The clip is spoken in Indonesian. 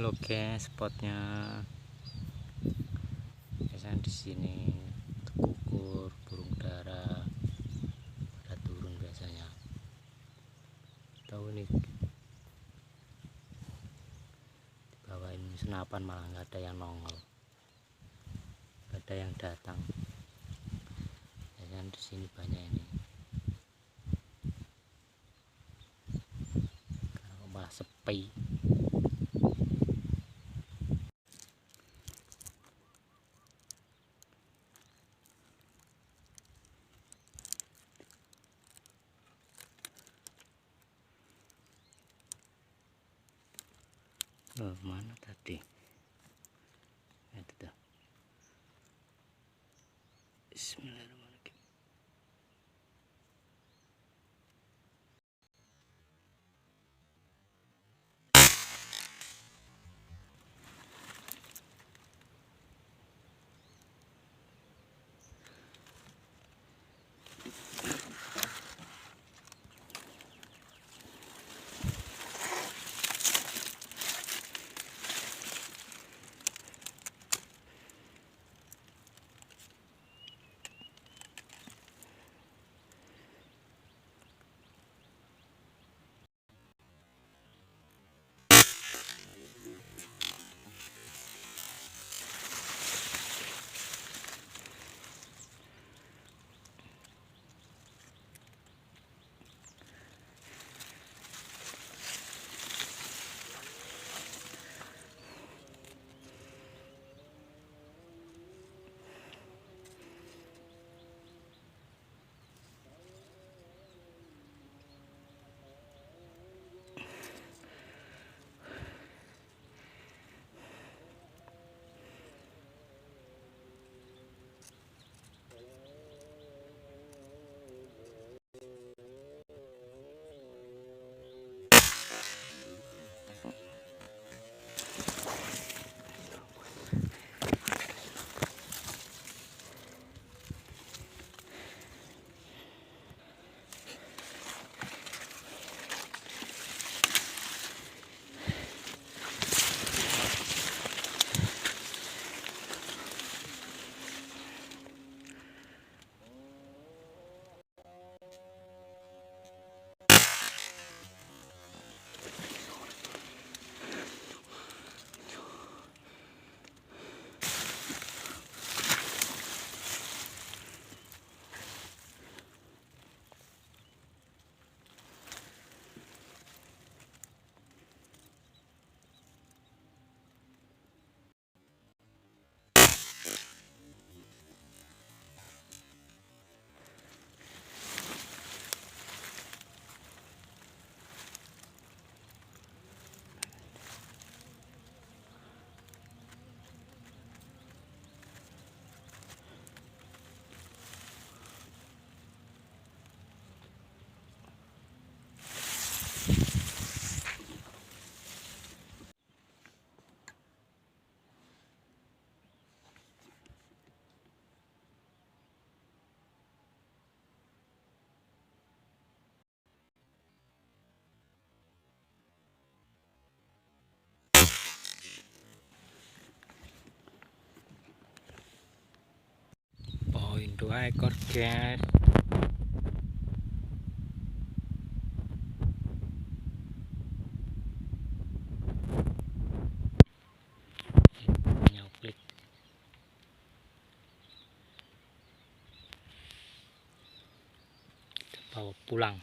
loh guys spotnya. Biasanya di sini kukur burung dara pada turun biasanya. Tahu nih di bawah ini senapan malah nggak ada yang nongol, nggak ada yang datang. Biasanya di sini banyak ini. Kalau malah sepi. Oh, mana tadi? Itu dah. Bismillahirrahmanirrahim. Poin 2 ekor guys. Nyoplik. Kita bawa pulang.